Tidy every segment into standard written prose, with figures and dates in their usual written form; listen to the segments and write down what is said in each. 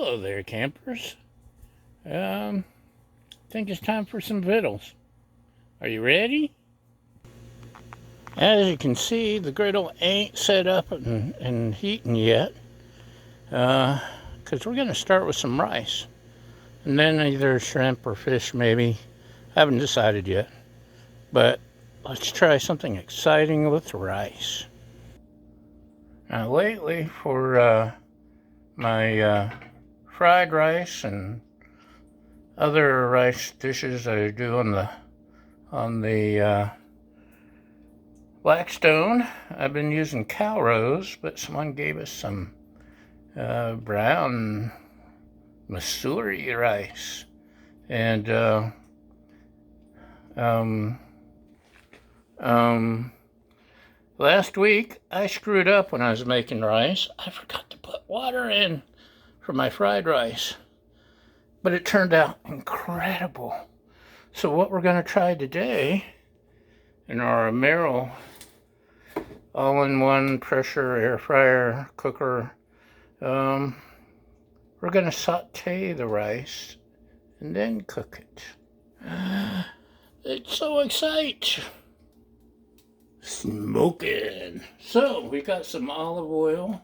Hello there, campers. I think it's time for some victuals. Are you ready? As you can see, the griddle ain't set up and heating yet, because we're going to start with some rice. And then either shrimp or fish, maybe. I haven't decided yet. But let's try something exciting with rice. Now, lately, for my fried rice and other rice dishes I do on the Blackstone, I've been using cow roes, but someone gave us some brown Missouri rice. And last week I screwed up when I was making rice. I forgot to put water in for my fried rice, but it turned out incredible. So what we're going to try today in our Emeril all-in-one pressure air fryer cooker, we're going to saute the rice and then cook it. It's so exciting. Smoking. So we got some olive oil.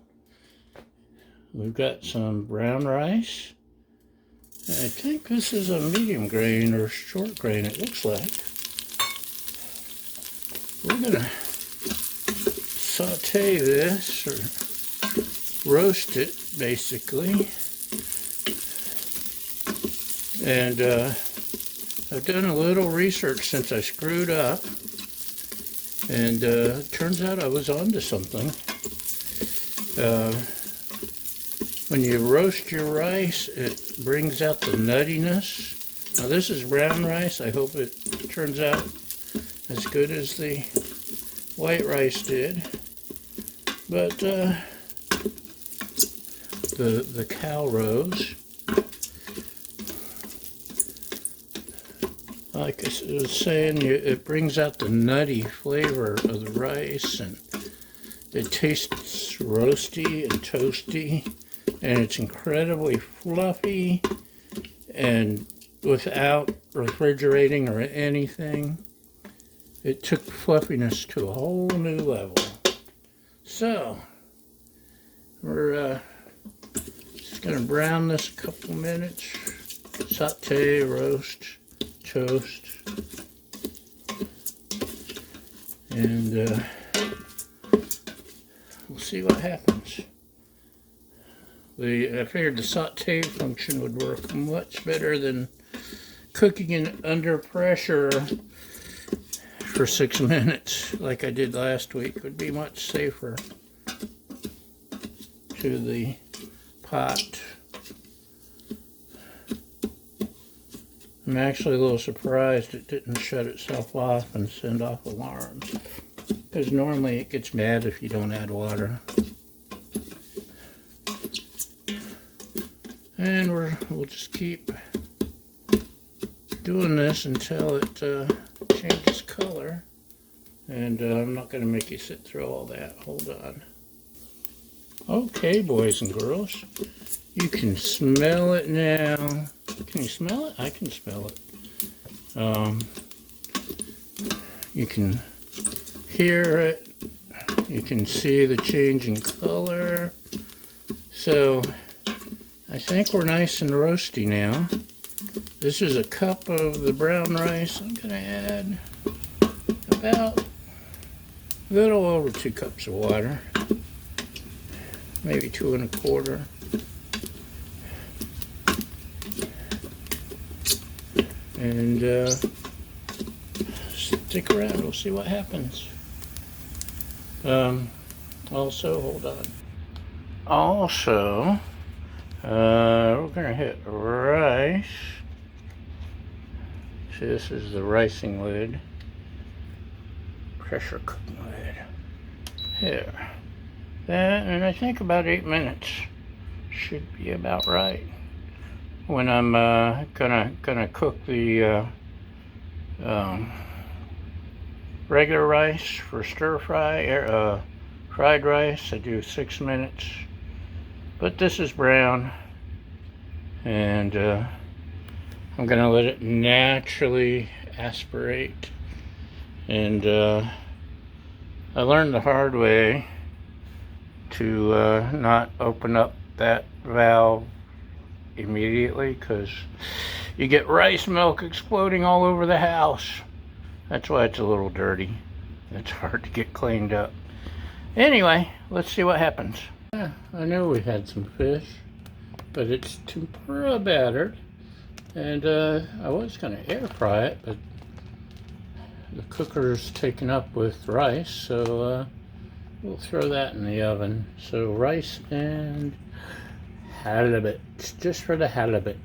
We've got some brown rice. I think this is a medium grain or short grain, it looks like. We're gonna saute this, or roast it, basically. And I've done a little research since I screwed up. And it turns out I was onto something. When you roast your rice, it brings out the nuttiness. Now this is brown rice. I hope it turns out as good as the white rice did. But the cow roes, like I was saying, it brings out the nutty flavor of the rice, and it tastes roasty and toasty. And it's incredibly fluffy and without refrigerating or anything. It took fluffiness to a whole new level. So, we're just going to brown this a couple minutes. Saute, roast, toast. And we'll see what happens. I figured the saute function would work much better than cooking it under pressure for 6 minutes like I did last week. It would be much safer to the pot. I'm actually a little surprised it didn't shut itself off and send off alarms, because normally it gets mad if you don't add water. And we'll just keep doing this until it changes color. And I'm not going to make you sit through all that. Hold on. Okay, boys and girls. You can smell it now. Can you smell it? I can smell it. You can hear it. You can see the change in color. So I think we're nice and roasty now. This is a cup of the brown rice. I'm going to add about a little over 2 cups of water. Maybe 2 1/4. And stick around, we'll see what happens. Also, hold on. Also, we're going to hit rice. See, this is the ricing lid. Pressure cooking lid. Here. That, and I think about 8 minutes should be about right. When I'm gonna cook the regular rice for stir fry, fried rice, I do 6 minutes. But this is brown. And I'm gonna let it naturally aspirate. And I learned the hard way to not open up that valve immediately, because you get rice milk exploding all over the house. That's why it's a little dirty. It's hard to get cleaned up. Anyway, let's see what happens. Yeah, I know we had some fish, but it's tempura battered, and I was gonna air fry it, but the cooker's taken up with rice, so we'll throw that in the oven. So rice and halibut, just for the halibut.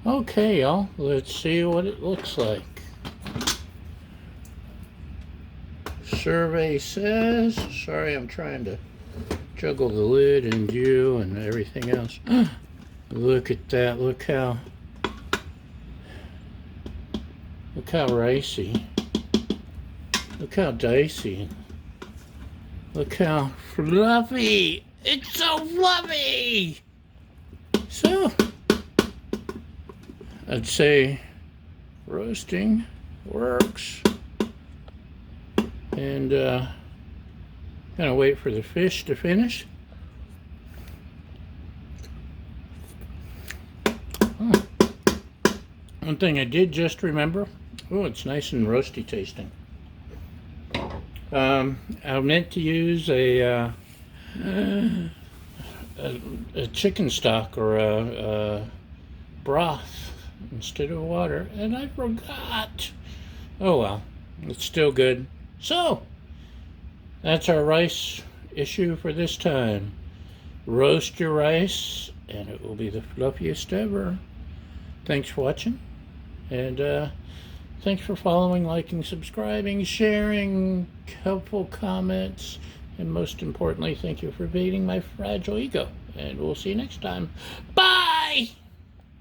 Okay, y'all, let's see what it looks like. Survey says, sorry, I'm trying to juggle the lid and you and everything else. Look at that, look how ricey. Look how dicey. Look how fluffy. It's so fluffy. So, I'd say roasting works. And gonna wait for the fish to finish. One thing I did just remember. Oh, it's nice and roasty tasting. I meant to use a chicken stock or a broth instead of water, and I forgot. Oh well, it's still good. So, that's our rice issue for this time. Roast your rice, and it will be the fluffiest ever. Thanks for watching, and thanks for following, liking, subscribing, sharing, helpful comments, and most importantly, thank you for feeding my fragile ego. And we'll see you next time. Bye!